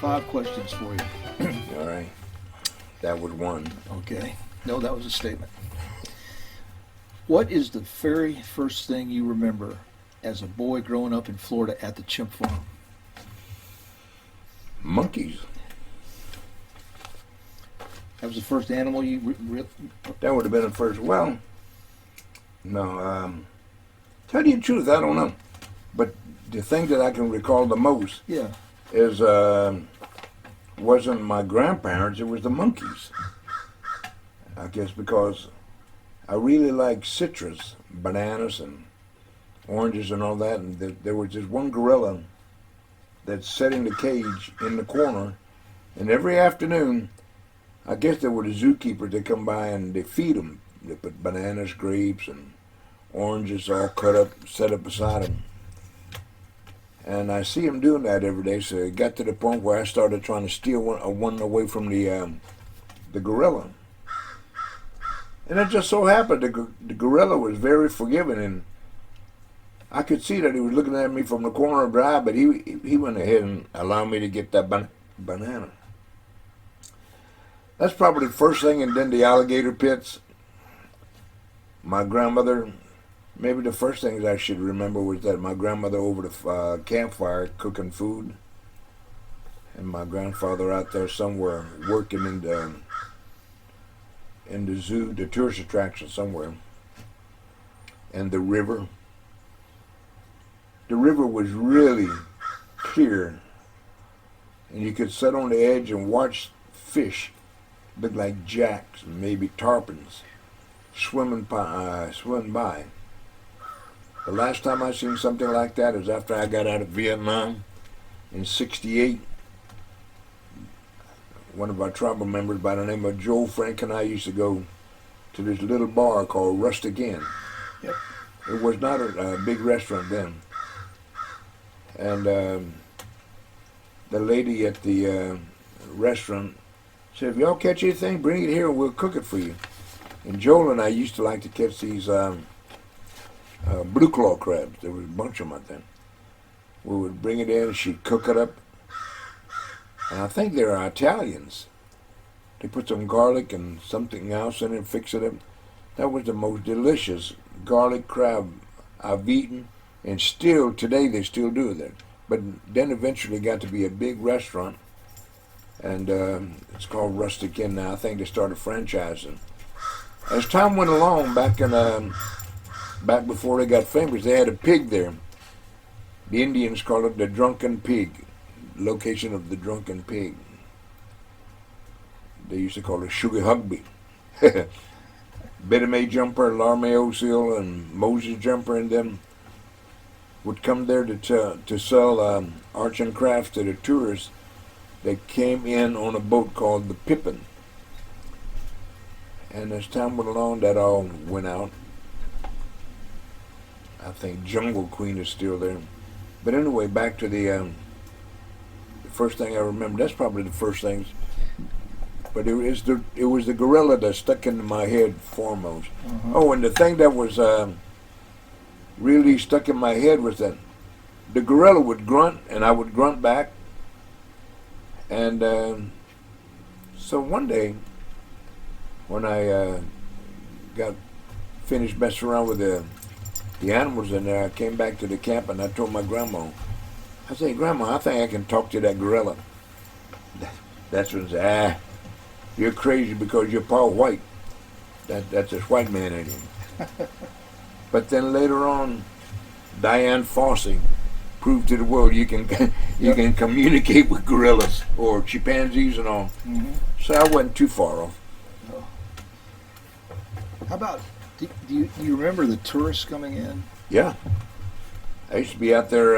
5 questions for you. All right. That was one. Okay. No, that was a statement. What is the very first thing you remember as a boy growing up in Florida at the Chimp Farm? Monkeys. That was the first animal you That would have been the first. Well, no. Tell you the truth, I don't know. But the thing that I can recall the most Yeah. is wasn't my grandparents, it was the monkeys. I guess because I really like citrus, bananas and oranges and all that, and there was this one gorilla that sat in the cage in the corner, and every afternoon, I guess there were the zookeepers that come by and they feed them. They put bananas, grapes, and oranges all cut up, set up beside them. And I see him doing that every day, so it got to the point where I started trying to steal one away from the gorilla. And it just so happened the gorilla was very forgiving, and I could see that he was looking at me from the corner of the eye, but he went ahead and allowed me to get that banana. That's probably the first thing, and then the alligator pits. My grandmother, maybe the first things I should remember was that my grandmother over the campfire cooking food, and my grandfather out there somewhere working in the zoo, the tourist attraction somewhere, and the river. The river was really clear, and you could sit on the edge and watch fish, look like jacks, maybe tarpons, swimming by. The last time I seen something like that is after I got out of Vietnam in '68. One of our tribal members by the name of Joe Frank and I used to go to this little bar called Rustic Inn. Yep. It was not a big restaurant then. And the lady at the restaurant said, if y'all catch anything, bring it here and we'll cook it for you. And Joel and I used to like to catch these blue claw crabs. There was a bunch of them out there. We would bring it in and she'd cook it up. And I think they're Italians. They put some garlic and something else in it and fix it up. That was the most delicious garlic crab I've eaten. And still, today they still do that. But then eventually got to be a big restaurant. And it's called Rustic Inn now. I think they started franchising. As time went along, back before they got famous, they had a pig there. The Indians called it the Drunken Pig, location of the Drunken Pig. They used to call it Sugar Hugby. Betty Mae Jumper, Larmay O'Seal, and Moses Jumper and them would come there to sell arts and crafts to the tourists that came in on a boat called the Pippin. And as time went along, that all went out. I think Jungle Queen is still there. But anyway, back to the first thing I remember. That's probably the first things. But it was the gorilla that stuck into my head foremost. Uh-huh. Oh, and the thing that was really stuck in my head was that the gorilla would grunt, and I would grunt back. And so one day, when I got finished messing around with the animals in there, I came back to the camp and I told my grandma, I said, Grandma, I think I can talk to that gorilla. That's when she said, you're crazy because you're part white. That's this white man in him. But then later on, Diane Fossey proved to the world you can can communicate with gorillas or chimpanzees and all. Mm-hmm. So I wasn't too far off. Oh. How about, do you remember the tourists coming in? Yeah. I used to be out there,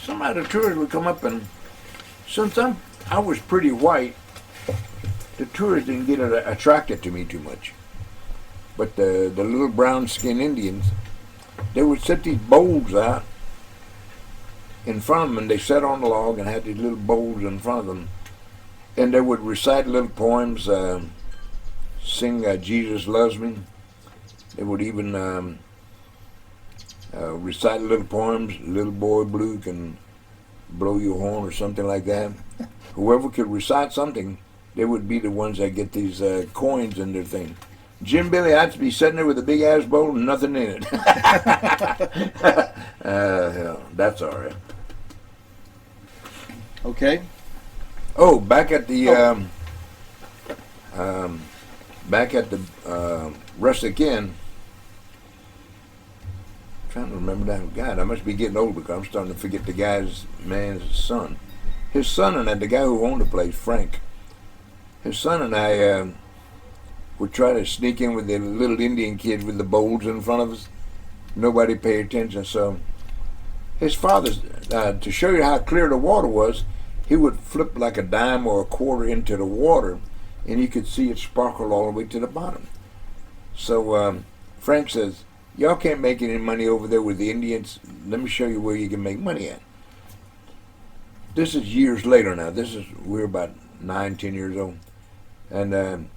some of the tourists would come up, and since I was pretty white, the tourists didn't get attracted to me too much. But the little brown-skinned Indians, they would set these bowls out in front of them, and they sat on the log and had these little bowls in front of them, and they would recite little poems, sing Jesus Loves Me. They would even recite little poems, Little Boy Blue can blow your horn or something like that. Whoever could recite something, they would be the ones that get these coins in their thing. Jim Billie, I'd be sitting there with a big ass bowl and nothing in it. Hell, that's all right. Okay. Oh, back at the Rustic Inn. Trying to remember that. God, I must be getting old because I'm starting to forget the man's son. His son and I, the guy who owned the place, Frank. His son and I would try to sneak in with the little Indian kid with the bowls in front of us. Nobody paid attention. So his father, to show you how clear the water was, he would flip like a dime or a quarter into the water, and you could see it sparkle all the way to the bottom. So Frank says, y'all can't make any money over there with the Indians. Let me show you where you can make money at. This is years later now. We're about 9, 10 years old. And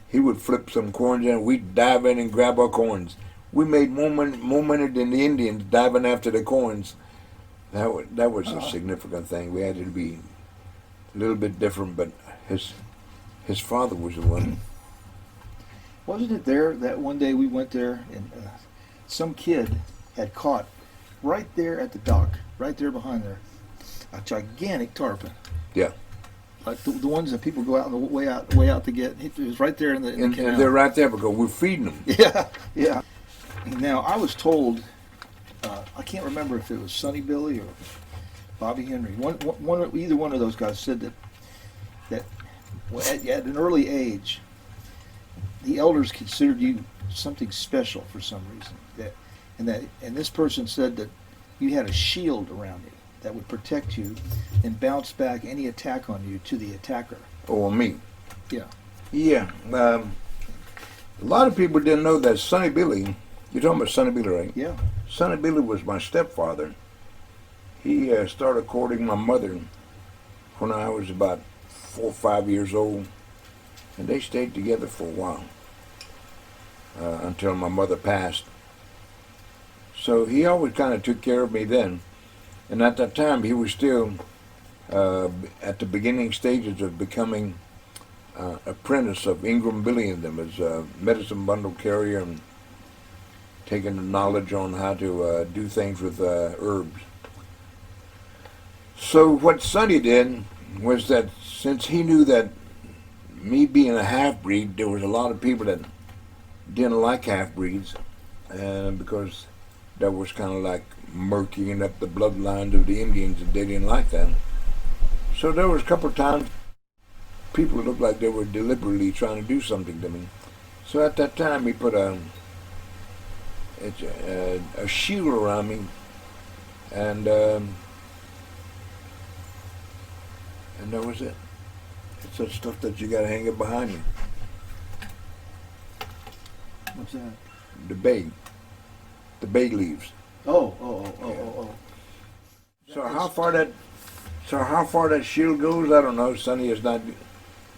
he would flip some coins in, we'd dive in and grab our coins. We made more money than the Indians diving after the coins. That was a significant thing. We had to be a little bit different, but his father was the one. Wasn't it there that one day we went there and some kid had caught right there at the dock, right there behind there, a gigantic tarpon. Yeah. Like the ones that people go out on the way out to get. It was right there in the canal. And they're right there because we're feeding them. Yeah, yeah. Now I was told, I can't remember if it was Sonny Billy or Bobby Henry. Either one of those guys said that at an early age, the elders considered you something special for some reason. And this person said that you had a shield around you that would protect you and bounce back any attack on you to the attacker. Or me. Yeah. Yeah. A lot of people didn't know that Sonny Billie, you're talking about Sonny Billie, right? Yeah. Sonny Billie was my stepfather. He started courting my mother when I was about 4 or 5 years old, and they stayed together for a while until my mother passed. So he always kind of took care of me then. And at that time, he was still at the beginning stages of becoming apprentice of Ingram Billie and them as a medicine bundle carrier and taking the knowledge on how to do things with herbs. So what Sonny did was that since he knew that me being a half-breed, there was a lot of people that didn't like half-breeds, and because that was kind of like murkying up the bloodlines of the Indians, and they didn't like that. So there was a couple of times people looked like they were deliberately trying to do something to me. So at that time, he put a shield around me, and that was it. It's the stuff that you got to hang it behind you. What's that? The bay leaves. Oh. So how far that shield goes, I don't know. Sonny is not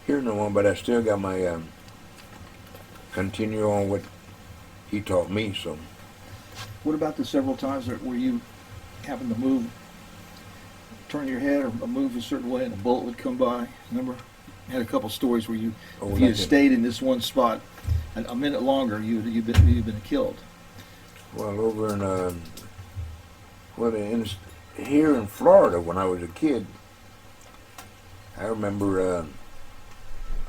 here no more, but I still got my continue on what he taught me. So. What about the several times where you happened to turn your head or move a certain way and a bullet would come by? Remember? You had a couple stories where if you had stayed in this one spot a minute longer, you'd been killed. Well, over here in Florida, when I was a kid, I remember a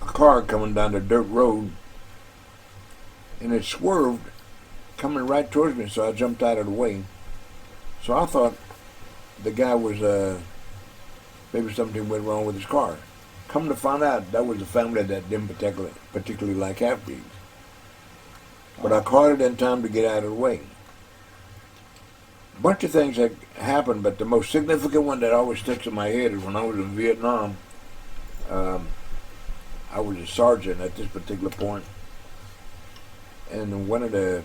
car coming down the dirt road, and it swerved, coming right towards me, so I jumped out of the way. So I thought the guy was, maybe something went wrong with his car. Come to find out, that was a family that didn't particularly like half-breeds. But I caught it in time to get out of the way. A bunch of things that happened, but the most significant one that always sticks in my head is when I was in Vietnam. I was a sergeant at this particular point, and one of the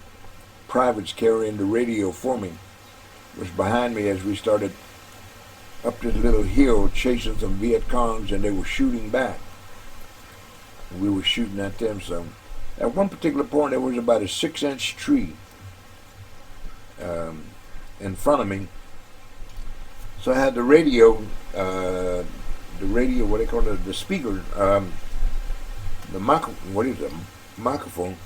privates carrying the radio for me was behind me as we started up this little hill chasing some Viet Congs, and they were shooting back. And we were shooting at them. So at one particular point, there was about a 6-inch tree in front of me. So I had the radio, what they call it, the speaker, microphone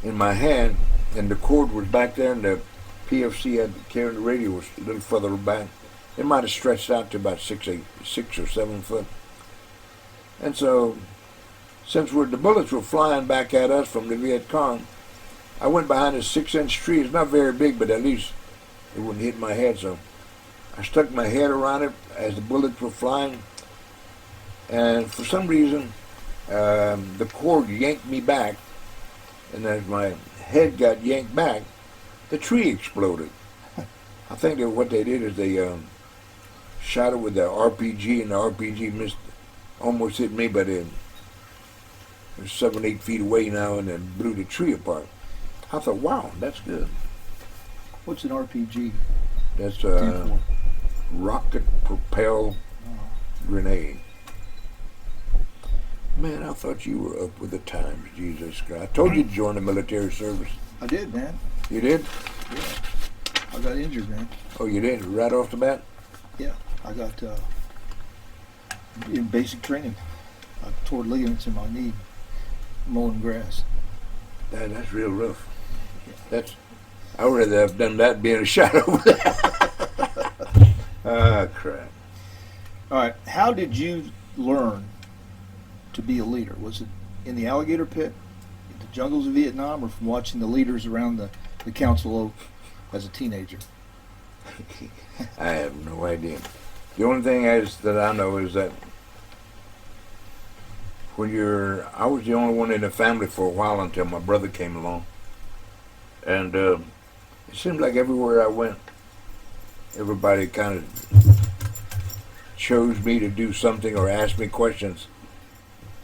in my hand, and the cord was back there, and the PFC had carrying the radio was a little further back. It might have stretched out to about 6 or 7 foot. And so, since the bullets were flying back at us from the Viet Cong, I went behind a 6-inch tree. It's not very big, but at least it wouldn't hit my head. So I stuck my head around it as the bullets were flying, and for some reason, the cord yanked me back, and as my head got yanked back, the tree exploded. I think that what they did is they shot it with the RPG, and the RPG almost hit me, but it was 7, 8 feet away now, and then blew the tree apart. I thought, wow, that's good. What's an RPG? That's a rocket propelled grenade. Man, I thought you were up with the times, Jesus Christ. I told you to join the military service. I did, man. You did? Yeah. I got injured, man. Oh, you did? Right off the bat? Yeah. I got in basic training. I tore ligaments in my knee mowing grass. That's real rough. I would rather have done that being a shot over there. Ah, crap. All right. How did you learn to be a leader? Was it in the alligator pit, in the jungles of Vietnam, or from watching the leaders around the Council Oak as a teenager? I have no idea. The only thing that I know is that I was the only one in the family for a while until my brother came along. And it seemed like everywhere I went, everybody kind of chose me to do something or ask me questions,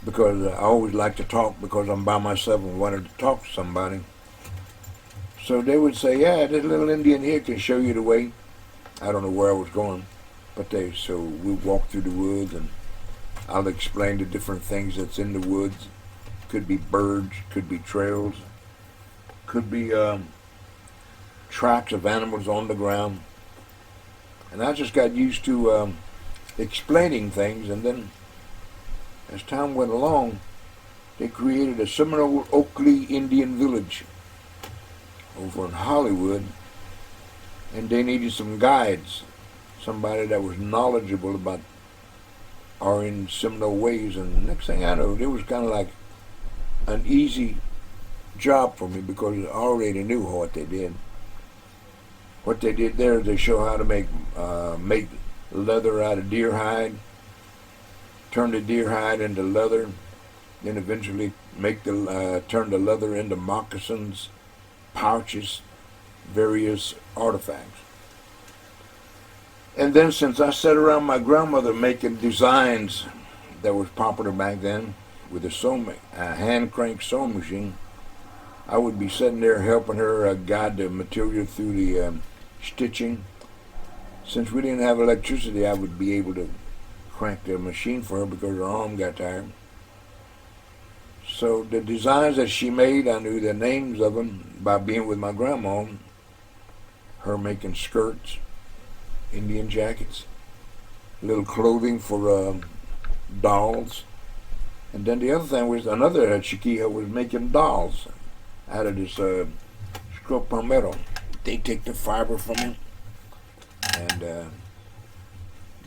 because I always like to talk because I'm by myself and wanted to talk to somebody. So they would say, yeah, this little Indian here can show you the way. I don't know where I was going, but so we walk through the woods, and I'll explain the different things that's in the woods. Could be birds, could be trails, could be tracks of animals on the ground. And I just got used to explaining things, and then as time went along, they created a Seminole Oakley Indian village over in Hollywood, and they needed some guides, somebody that was knowledgeable about our in Seminole ways. And next thing I know, it was kind of like an easy job for me, because I already knew what they did. What they did there is they show how to make leather out of deer hide, turn the deer hide into leather, then eventually turn the leather into moccasins, pouches, various artifacts. And then, since I sat around my grandmother making designs that was popular back then with a hand crank sewing machine, I would be sitting there helping her guide the material through the stitching. Since we didn't have electricity, I would be able to crank the machine for her because her arm got tired. So the designs that she made, I knew the names of them by being with my grandma, her making skirts, Indian jackets, little clothing for dolls. And then the other thing was, another chiquilla was making dolls out of this scrub palmetto. They take the fiber from it, and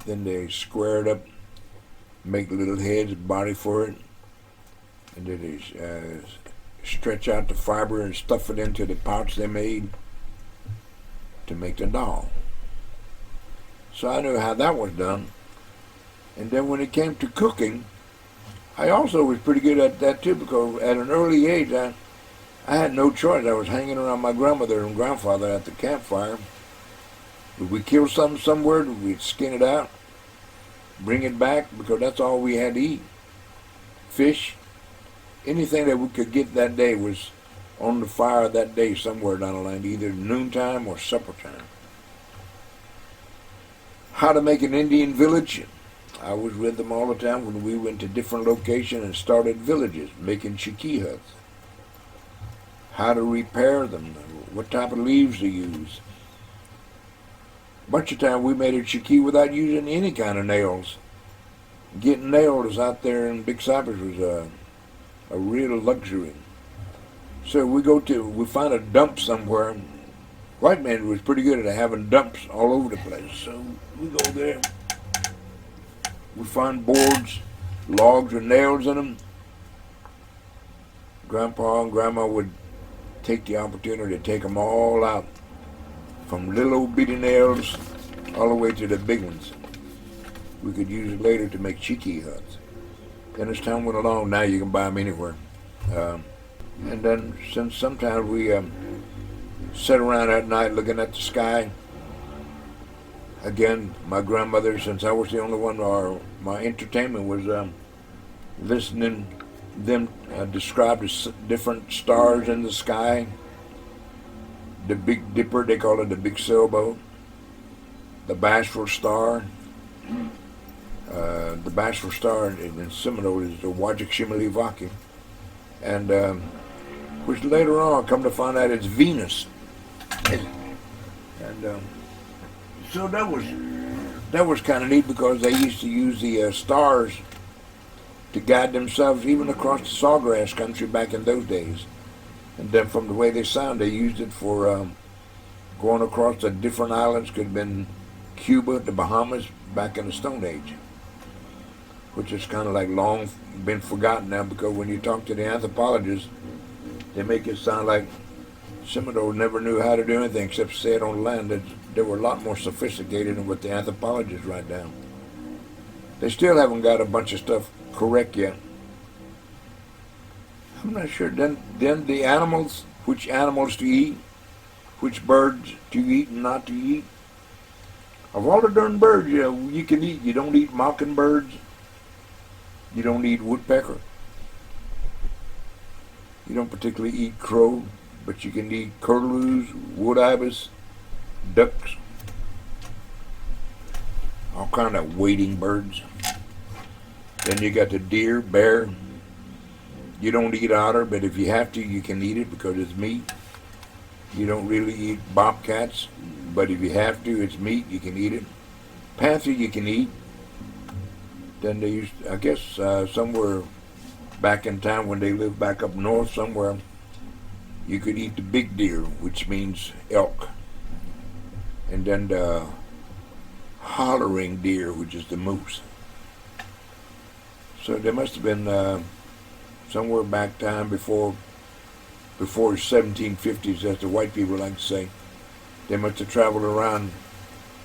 then they square it up, make little heads, body for it, and then they stretch out the fiber and stuff it into the pouch they made to make the doll. So I knew how that was done. And then when it came to cooking, I also was pretty good at that too, because at an early age I had no choice. I was hanging around my grandmother and grandfather at the campfire. If we kill something somewhere, we'd skin it out, bring it back, because that's all we had to eat. Fish, anything that we could get that day was on the fire that day somewhere down the line, either noontime or supper time. How to make an Indian village? I was with them all the time when we went to different locations and started villages, making chiqui huts. How to repair them, what type of leaves to use. bunch of time we made a chiqui without using any kind of nails. Getting nails out there in Big Cypress was a real luxury. So we find a dump somewhere. White man was pretty good at having dumps all over the place. So we go there. We find boards, logs with nails in them. Grandpa and Grandma would take the opportunity to take them all out, from little old bitty nails all the way to the big ones. We could use it later to make chiqui huts. And as time went along, now you can buy them anywhere. And then since sometimes we sit around at night looking at the sky. Again, my grandmother, since I was the only one, my entertainment was listening them describe the different stars in the sky. The Big Dipper, they call it the Big Sailboat. The Bashful Star. The Bashful Star in Seminole is the Wajik. And which later on come to find out it's Venus. And so that was kind of neat, because they used to use the stars to guide themselves even across the sawgrass country back in those days. And then from the way they sound, they used it for going across the different islands. Could have been Cuba, the Bahamas, back in the Stone Age, which is kind of like long been forgotten now, because when you talk to the anthropologists, they make it sound like Seminole never knew how to do anything except say it on land. They were a lot more sophisticated than what the anthropologists write down. They still haven't got a bunch of stuff correct yet. I'm not sure. Then the animals, which animals to eat, which birds to eat and not to eat. Of all the darn birds you can eat, you don't eat mockingbirds. You don't eat woodpecker. You don't particularly eat crow, but you can eat curlews, wood ibis, ducks, all kind of wading birds. Then you got the deer, bear. You don't eat otter, but if you have to, you can eat it because it's meat. You don't really eat bobcats, but if you have to, it's meat, you can eat it. Panther you can eat. Then they used, I guess, somewhere back in time when they lived back up north somewhere, you could eat the big deer, which means elk. And then the hollering deer, which is the moose. So there must have been somewhere back time before 1750s, as the white people like to say. They must have traveled around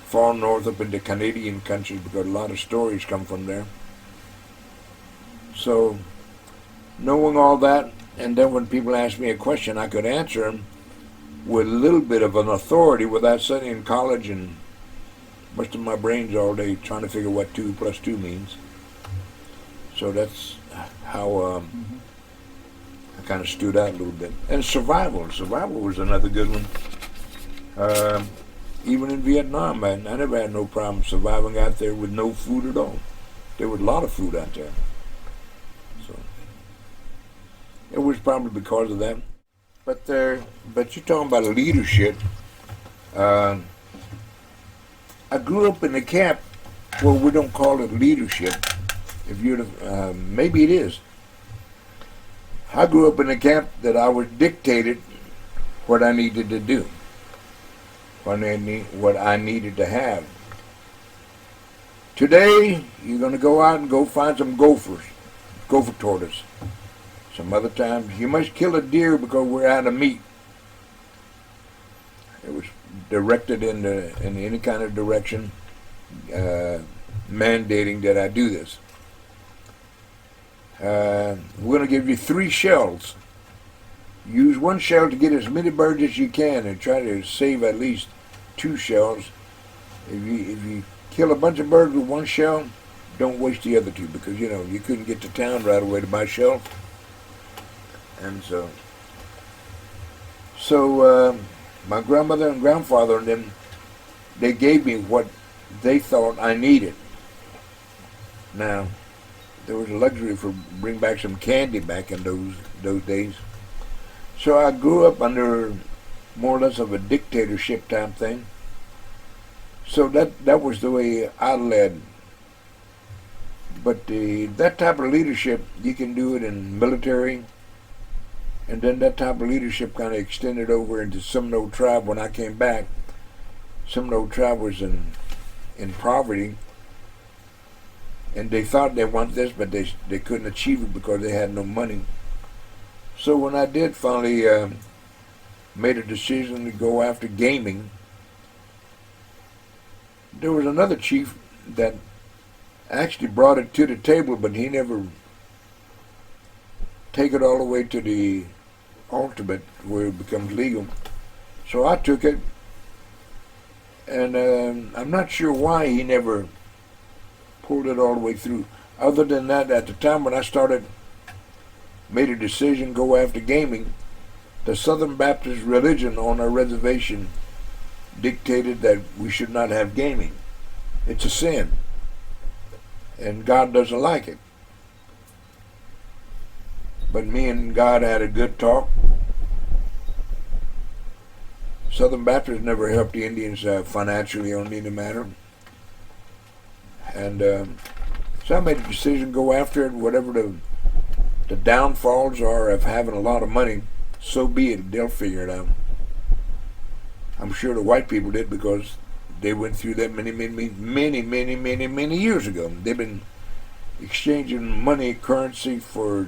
far north up into Canadian country, because a lot of stories come from there. So knowing all that, and then when people ask me a question, I could answer them with a little bit of an authority without sitting in college and busting my brains all day trying to figure what 2 + 2 means. So that's how I kind of stood out a little bit. And survival was another good one. Even in Vietnam, I never had no problem surviving out there with no food at all. There was a lot of food out there. So it was probably because of that. But you're talking about leadership. I grew up in a camp where we don't call it leadership. If you'd maybe it is. I grew up in a camp that I was dictated what I needed to do, what I needed to have. Today, you're going to go out and go find some gopher tortoise. Some other times, you must kill a deer because we're out of meat. It was directed in any kind of direction, mandating that I do this. We're going to give you 3 shells. Use 1 shell to get as many birds as you can, and try to save at least 2 shells. If you kill a bunch of birds with 1 shell, don't waste the other 2, because you couldn't get to town right away to buy shells. And so my grandmother and grandfather and them, they gave me what they thought I needed. Now, there was a luxury for bring back some candy back in those days. So I grew up under more or less of a dictatorship type thing. So that was the way I led. But that type of leadership, you can do it in military, and then that type of leadership kind of extended over into Seminole Tribe. When I came back, Seminole Tribe was in poverty, and they thought they wanted this, but they couldn't achieve it because they had no money. So when I did finally made a decision to go after gaming, there was another chief that actually brought it to the table, but he never take it all the way to the ultimate where it becomes legal. So I took it, and I'm not sure why he never pulled it all the way through. Other than that, at the time when I made a decision go after gaming, the Southern Baptist religion on our reservation dictated that we should not have gaming. It's a sin, and God doesn't like it. But me and God had a good talk. Southern Baptists never helped the Indians financially on any matter. And so I made a decision to go after it. Whatever the downfalls are of having a lot of money, so be it. They'll figure it out. I'm sure the white people did, because they went through that many years ago. They've been exchanging money, currency for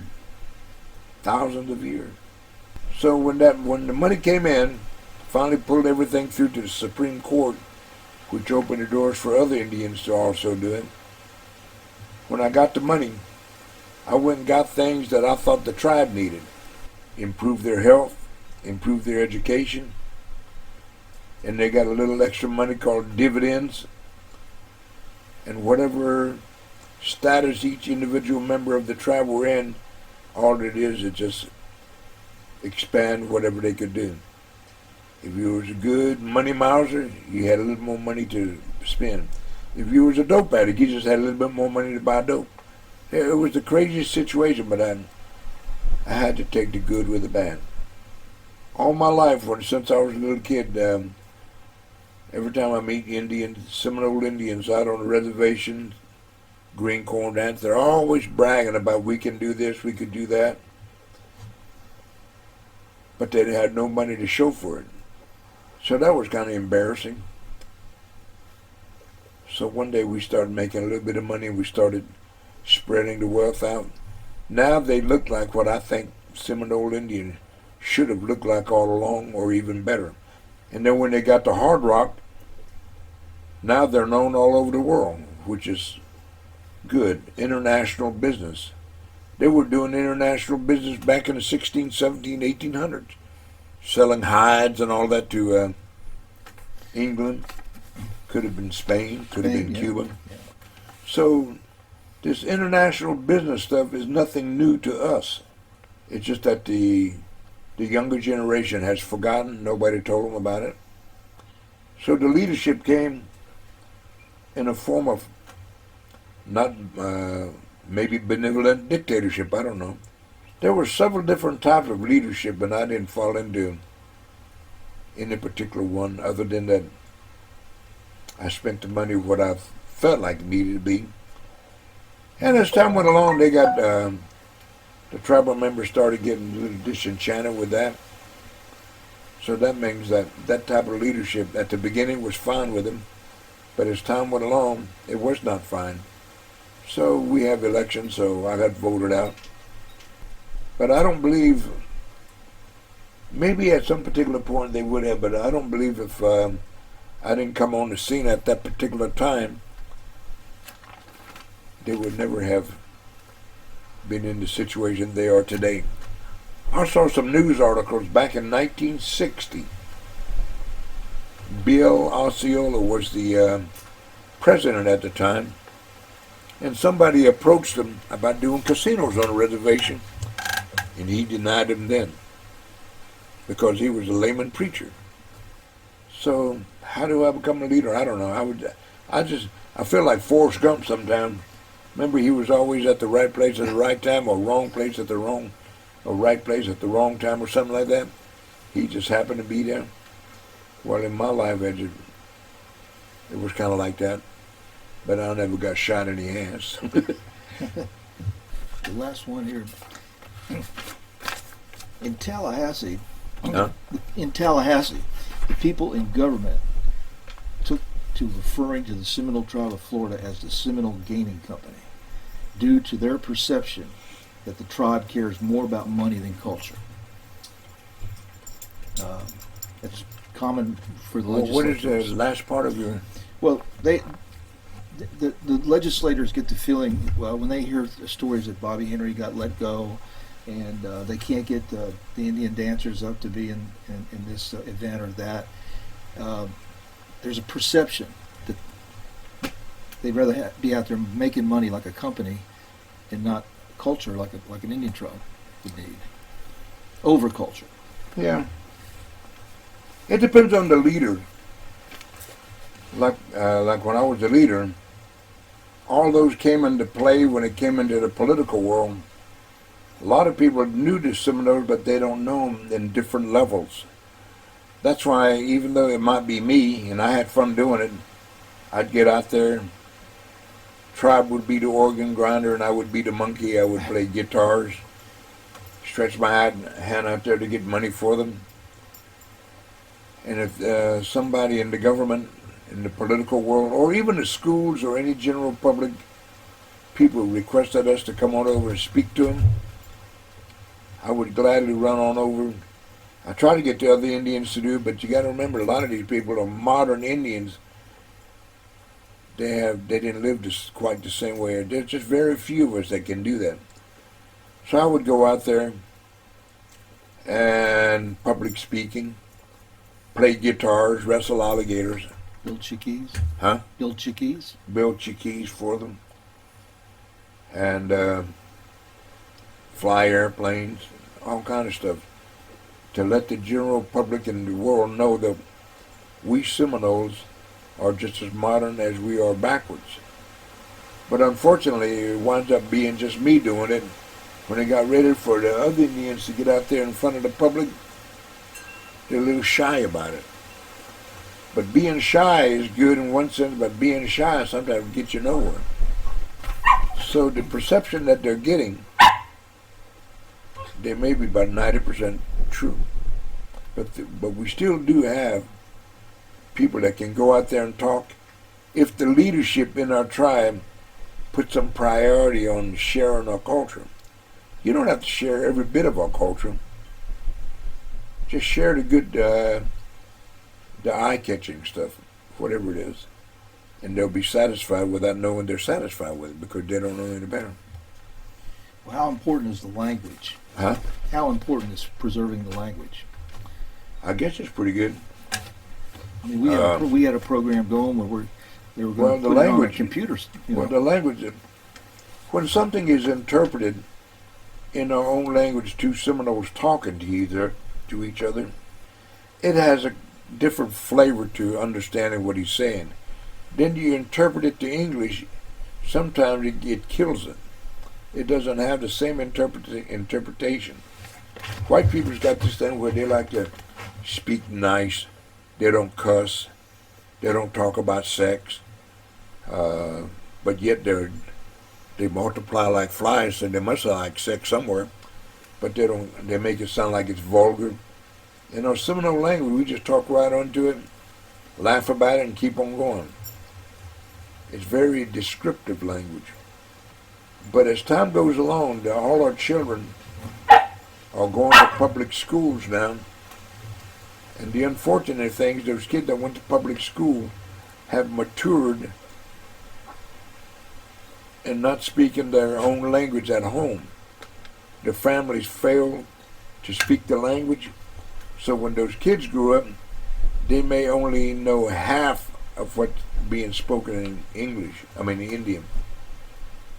thousands of years. So when the money came in, finally pulled everything through to the Supreme Court, which opened the doors for other Indians to also do it. When I got the money, I went and got things that I thought the tribe needed. Improve their health, improve their education, and they got a little extra money called dividends. And whatever status each individual member of the tribe were in, all it is just expand whatever they could do. If you was a good money mouser, you had a little more money to spend. If you was a dope addict, you just had a little bit more money to buy dope. It was the craziest situation, but I had to take the good with the bad. All my life, since I was a little kid, every time I meet Indians, Seminole Indians out on the reservation, green corn dance, they're always bragging about, we can do this, we could do that. But they had no money to show for it. So that was kind of embarrassing. So one day we started making a little bit of money, and we started spreading the wealth out. Now they look like what I think Seminole Indians should have looked like all along, or even better. And then when they got to hard rock, now they're known all over the world, which is good. International business. They were doing international business back in the 16, 17, 1800s. Selling hides and all that to England. Could have been Spain, could have been Cuba. Yeah. So this international business stuff is nothing new to us. It's just that the younger generation has forgotten. Nobody told them about it. So the leadership came in a form of not maybe benevolent dictatorship, I don't know. There were several different types of leadership, and I didn't fall into any particular one, other than that I spent the money what I felt like it needed to be. And as time went along, they got the tribal members started getting a little disenchanted with that. So that means that type of leadership at the beginning was fine with them, but as time went along, it was not fine. So we have elections, so I got voted out. But I don't believe, maybe at some particular point they would have, but I don't believe if I didn't come on the scene at that particular time, they would never have been in the situation they are today. I saw some news articles back in 1960. Bill Osceola was the president at the time, and somebody approached him about doing casinos on a reservation, and he denied them then because he was a layman preacher. So how do I become a leader? I don't know. I feel like Forrest Gump sometimes. Remember, he was always at the right place at the right time, or wrong place at the wrong, or right place at the wrong time, or something like that. He just happened to be there. Well, in my life, It was kind of like that, but I never got shot in the ass. The last one here. In Tallahassee, Huh? the people in government took to referring to the Seminole Tribe of Florida as the Seminole Gaming Company due to their perception that the tribe cares more about money than culture. It's common for the Well, what is legislators. the last part of your? Well, the legislators get the feeling, well, when they hear the stories that Bobby Henry got let go, and they can't get the Indian dancers up to be in this event or that, there's a perception that they'd rather be out there making money like a company and not culture like an Indian tribe would need. Over culture. Yeah. It depends on the leader. Like when I was a leader, all those came into play when it came into the political world. A lot of people knew the Seminoles, but they don't know them in different levels. That's why, even though it might be me, and I had fun doing it, I'd get out there. Tribe would be the organ grinder, and I would be the monkey. I would play guitars, stretch my hand out there to get money for them. And if somebody in the government, in the political world, or even the schools or any general public people requested us to come on over and speak to them, I would gladly run on over. I try to get the other Indians to do it, but you got to remember, a lot of these people are modern Indians. They didn't live quite the same way. There's just very few of us that can do that. So I would go out there and public speaking, play guitars, wrestle alligators. Build chickees. Huh? Build chickees. Build chickees for them. And fly airplanes, all kind of stuff, to let the general public and the world know that we Seminoles are just as modern as we are backwards. But unfortunately, it winds up being just me doing it. When they got ready for the other Indians to get out there in front of the public, they're a little shy about it. But being shy is good in one sense, but being shy sometimes gets you nowhere. So the perception that they're getting, they may be about 90% true. But we still do have people that can go out there and talk. If the leadership in our tribe put some priority on sharing our culture, you don't have to share every bit of our culture. Just share the good, the eye-catching stuff, whatever it is. And they'll be satisfied without knowing they're satisfied with it because they don't know any better. Well, how important is the language? Huh? How important is preserving the language? I guess it's pretty good. I mean, we had a program going where they were going to the put it on language, our computers. Well, the language, when something is interpreted in our own language, two Seminoles talking to each other, it has a different flavor to understanding what he's saying. Then you interpret it to English, sometimes it kills it. It doesn't have the same interpretation. White people's got this thing where they like to speak nice. They don't cuss. They don't talk about sex. But yet they multiply like flies, so they must like sex somewhere. But they make it sound like it's vulgar. In our Seminole language, we just talk right onto it, laugh about it, and keep on going. It's very descriptive language. But as time goes along, all our children are going to public schools now. And the unfortunate thing is those kids that went to public school have matured and not speaking their own language at home. The families fail to speak the language. So when those kids grew up, they may only know half of what's being spoken in Indian.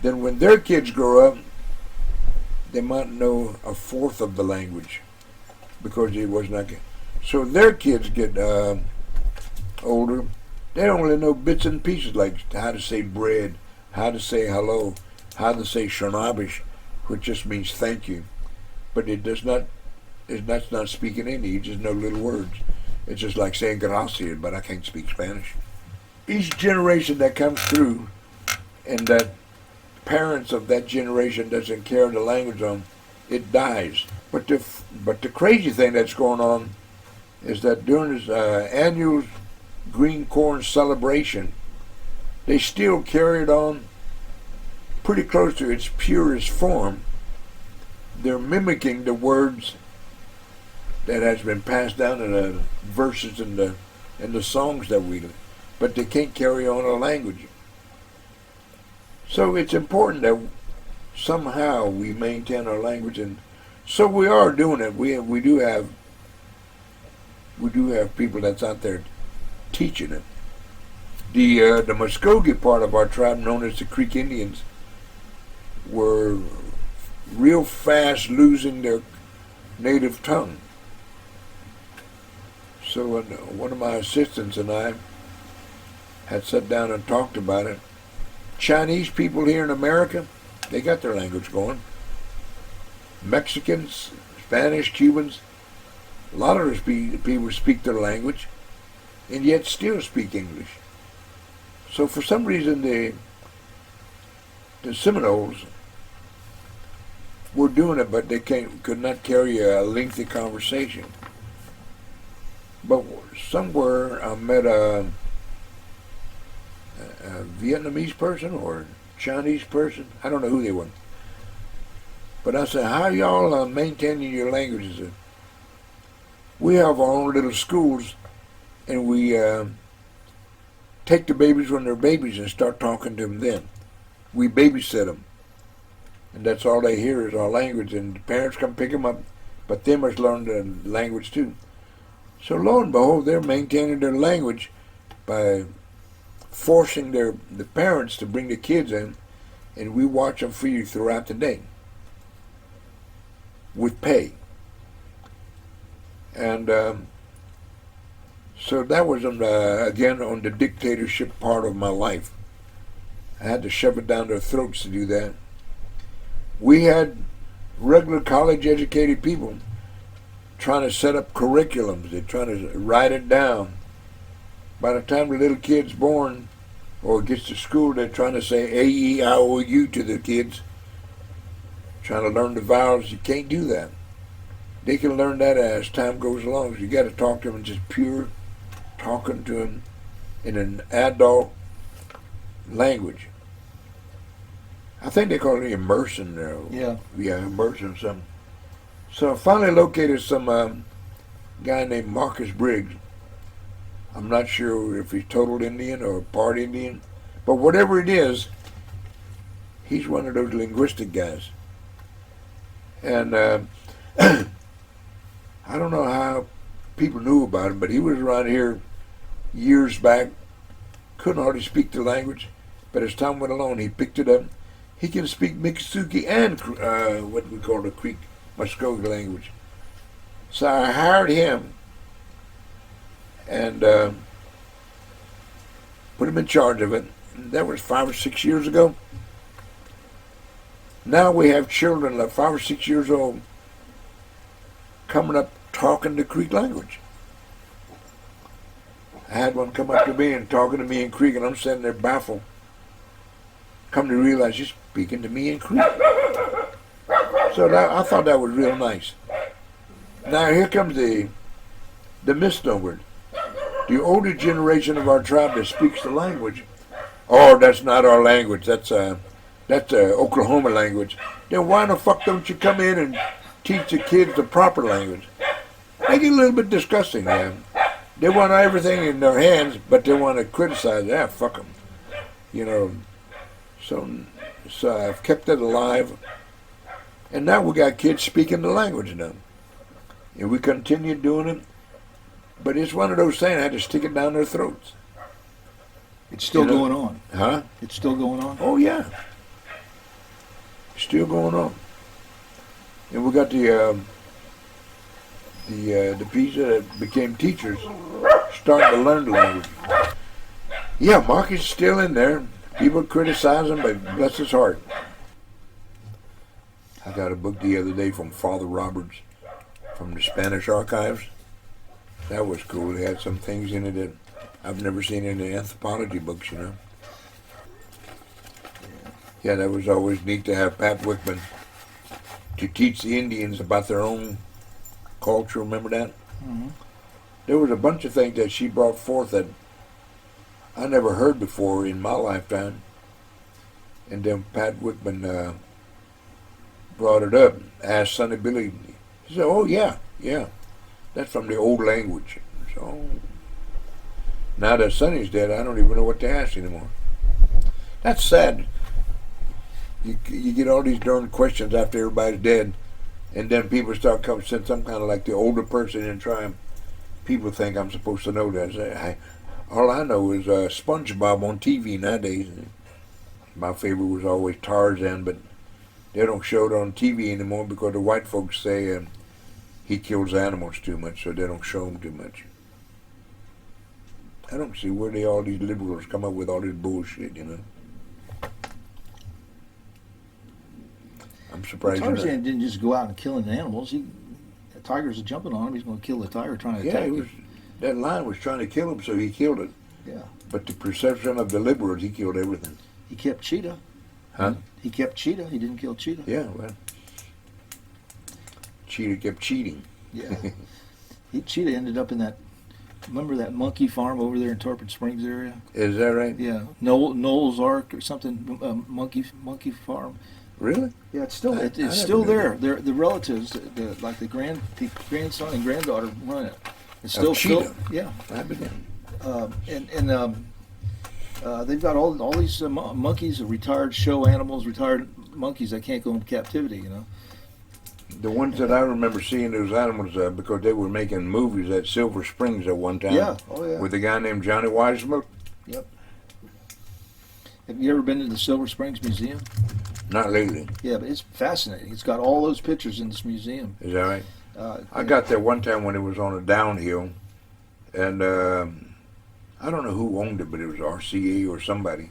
Then when their kids grow up, they might know a fourth of the language because it was not. So their kids get older, they only know bits and pieces like how to say bread, how to say hello, how to say shanabish, which just means thank you. But that's not speaking Indian, you just know little words. It's just like saying gracias, but I can't speak Spanish. each generation that comes through and that parents of that generation doesn't carry the language on, it dies. But the crazy thing that's going on is that during this annual green corn celebration, they still carry it on pretty close to its purest form. They're mimicking the words that has been passed down in the verses in the songs that we do, but they can't carry on a language. So it's important that somehow we maintain our language, and so we are doing it. We do have people that's out there teaching it. The Muskogee part of our tribe, known as the Creek Indians, were real fast losing their native tongue. So one of my assistants and I had sat down and talked about it. Chinese people here in America, they got their language going. Mexicans, Spanish, Cubans, a lot of those people speak their language and yet still speak English. So for some reason the Seminoles were doing it, but they could not carry a lengthy conversation. But somewhere I met a Vietnamese person or Chinese person. I don't know who they were. But I said, how y'all maintaining your languages? We have our own little schools, and we take the babies when they're babies and start talking to them then. We babysit them. And that's all they hear is our language, and the parents come pick them up, but they must learn the language too. So lo and behold, they're maintaining their language by forcing the parents to bring the kids in, and we watch them feed throughout the day with pay. And so that was again on the dictatorship part of my life. I had to shove it down their throats to do that. We had regular college-educated people trying to set up curriculums. They're trying to write it down. By the time the little kid's born or gets to school, they're trying to say A, E, I, O, U to the kids, trying to learn the vowels. You can't do that. They can learn that as time goes along. You got to talk to them in just pure talking to them in an adult language. I think they call it immersion there. Yeah, immersion something. So I finally located some guy named Marcus Briggs. I'm not sure if he's total Indian or part Indian, but whatever it is, he's one of those linguistic guys. And I don't know how people knew about him, but he was around here years back, couldn't hardly speak the language, but as time went along, he picked it up. He can speak Miccosukee and what we call the Creek Muskogee language. So I hired him and put him in charge of it. That was 5 or 6 years ago. Now we have children like 5 or 6 years old coming up talking the Creek language. I had one come up to me and talking to me in Creek, and I'm sitting there baffled. Come to realize he's speaking to me in Creek. So I thought that was real nice. Now here comes the misnomer. The older generation of our tribe that speaks the language, oh, that's not our language. That's Oklahoma language. Then why the fuck don't you come in and teach the kids the proper language? They get a little bit disgusting, man. They want everything in their hands, but they want to criticize. Yeah, fuck them. You know. So I've kept it alive, and now we got kids speaking the language now, and we continue doing it. But it's one of those things I had to stick it down their throats. It's still going on. Huh? It's still going on? Oh, yeah. Still going on. And we got the people that became teachers starting to learn the language. Yeah, Mark is still in there. People criticize him, but bless his heart. I got a book the other day from Father Roberts from the Spanish archives. That was cool. It had some things in it that I've never seen any anthropology books, you know. Yeah, that was always neat to have Pat Wickman to teach the Indians about their own culture. Remember that? Mm-hmm. There was a bunch of things that she brought forth that I never heard before in my lifetime. And then Pat Wickman brought it up, asked Sonny Billie. He said, "Oh, yeah, that's from the old language." So now that Sonny's dead, I don't even know what to ask anymore. That's sad. You get all these darn questions after everybody's dead, and then people start coming, since I'm kind of like the older person in trying. People think I'm supposed to know that. All I know is SpongeBob on TV nowadays. My favorite was always Tarzan, but they don't show it on TV anymore because the white folks say he kills animals too much, so they don't show him too much. I don't see where all these liberals come up with all this bullshit, you know. I'm surprised. Tarzan didn't just go out and killing animals. The tigers are jumping on him. He's going to kill the tiger trying to attack him. That lion was trying to kill him, so he killed it. Yeah. But the perception of the liberals, he killed everything. He kept cheetah. Huh? He kept cheetah. He didn't kill cheetah. Yeah, well, cheetah kept cheating. Yeah. Cheetah ended up in that. Remember that monkey farm over there in Tarpon Springs area? Is that right? Yeah, Noel's Ark or something. Monkey farm. Really? Yeah, it's still it's still there. The relatives, like the grandson and granddaughter run it. It's still cheetah. Yeah. I've been and they've got all these monkeys, retired show animals, retired monkeys that can't go into captivity. You know. The ones that I remember seeing those animals because they were making movies at Silver Springs at one time. Yeah. Oh yeah. With a guy named Johnny Weissmuth. Yep. Have you ever been to the Silver Springs Museum? Not lately. Yeah, but it's fascinating. It's got all those pictures in this museum. Is that right? I got there one time when it was on a downhill, and I don't know who owned it, but it was RCA or somebody,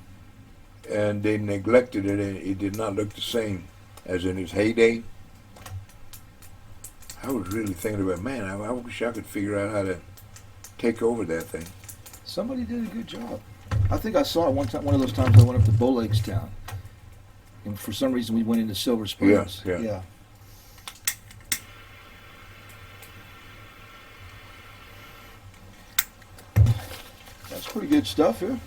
and they neglected it, and it did not look the same as in its heyday. I was really thinking about, man, I wish I could figure out how to take over that thing. Somebody did a good job. I think I saw it one time. One of those times I went up to Bowleggstown, and for some reason we went into Silver Springs. Yeah. That's pretty good stuff here.